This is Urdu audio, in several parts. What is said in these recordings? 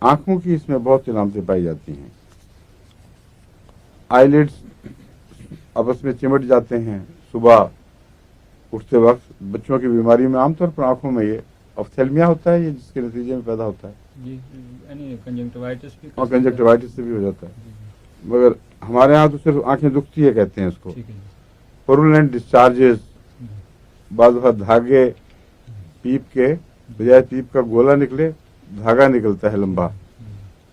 آنکھوں کی اس میں بہت سی علامتیں پائی جاتی ہیں. آئی لیڈس آپس میں چمٹ جاتے ہیں صبح اٹھتے وقت. بچوں کی بیماری میں عام طور پر آنکھوں میں یہ آفتھیلمیا ہوتا ہے، یہ جس کے نتیجے میں پیدا ہوتا ہے. جی یعنی کنجنکٹیوائٹس بھی، اور کنجکٹیوائٹس سے بھی ہو جاتا ہے. مگر ہمارے ہاں تو صرف آنکھیں دکھتی ہے کہتے ہیں اس کو. پرولینٹ ڈسچارجز، بعض دفعہ دھاگے پیپ کے بجائے پیپ کا گولا نکلے دھاگا نکلتا ہے لمبا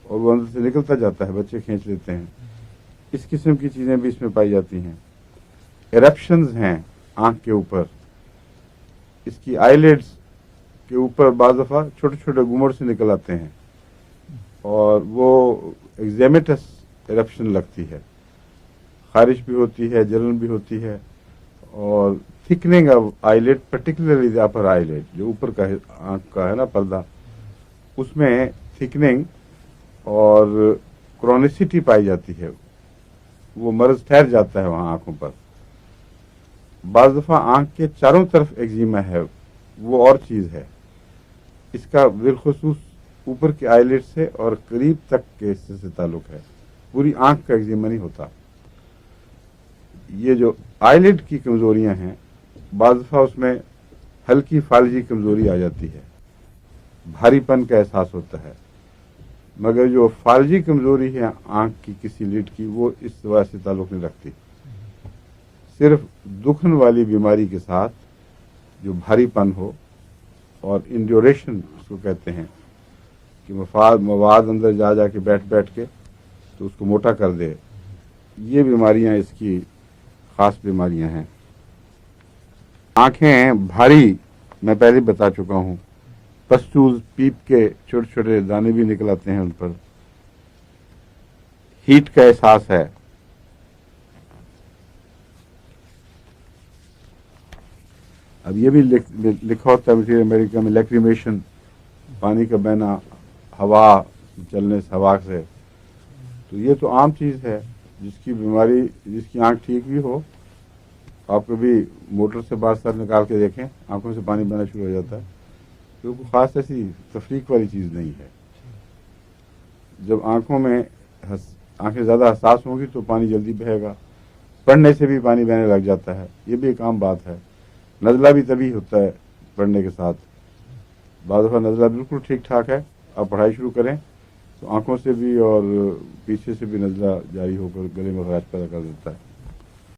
اور وہ اندر سے نکلتا جاتا ہے، بچے کھینچ لیتے ہیں. اس قسم کی چیزیں بھی اس میں پائی جاتی ہیں. ایرپشنز ہیں آنکھ کے اوپر. اس کی آئی لیڈس کے اوپر بعض دفعہ چھوٹے چھوٹے گمڑ سے نکل آتے ہیں اور وہ ایگزیمیٹس ایرپشن لگتی ہے. خارش بھی ہوتی ہے، جلن بھی ہوتی ہے، اور thickening of eyelid, particularly the upper eyelid, جو اوپر کا آنکھ کا ہے نا پردہ، اس میں تھکننگ اور کرونیسٹی پائی جاتی ہے. وہ مرض ٹھہر جاتا ہے وہاں آنکھوں پر. بعض دفعہ آنکھ کے چاروں طرف ایگزیما ہے، وہ اور چیز ہے. اس کا بالخصوص اوپر کے آئی لیڈ سے اور قریب تک کے حصے سے تعلق ہے. پوری آنکھ کا ایگزیما نہیں ہوتا. یہ جو آئی لیڈ کی کمزوریاں ہیں، بعض دفعہ اس میں ہلکی فالجی کمزوری آ جاتی ہے، بھاری پن کا احساس ہوتا ہے. مگر جو فالجی کمزوری ہے آنکھ کی کسی لیڈ کی، وہ اس وجہ سے تعلق نہیں رکھتی. صرف دکھن والی بیماری کے ساتھ جو بھاری پن ہو اور انڈیوریشن اس کو کہتے ہیں کہ مواد اندر جا جا کے بیٹھ کے تو اس کو موٹا کر دے، یہ بیماریاں اس کی خاص بیماریاں ہیں. آنکھیں بھاری میں پہلے بتا چکا ہوں. پسٹوز، پیپ کے چھوٹے چھوٹے دانے بھی نکل آتے ہیں ان پر. ہیٹ کا احساس ہے. اب یہ بھی لکھا ہوتا ہے امریکہ میں لیکریمیشن، پانی کا بہنا ہوا چلنے سے، ہوا سے. تو یہ تو عام چیز ہے. جس کی بیماری، جس کی آنکھ ٹھیک بھی ہو، آپ کبھی موٹر سے باہر سر نکال کے دیکھیں، آنکھوں سے پانی بہنا شروع ہو جاتا ہے. کیونکہ خاص ایسی تفریق والی چیز نہیں ہے. جب آنکھیں زیادہ حساس ہوں گی تو پانی جلدی بہے گا. پڑھنے سے بھی پانی بہنے لگ جاتا ہے، یہ بھی ایک عام بات ہے. نزلہ بھی تبھی ہوتا ہے پڑھنے کے ساتھ. بعض دفعہ نزلہ بالکل ٹھیک ٹھاک ہے، آپ پڑھائی شروع کریں تو آنکھوں سے بھی اور پیچھے سے بھی نزلہ جاری ہو کر گلے میں خراش پیدا کر دیتا ہے.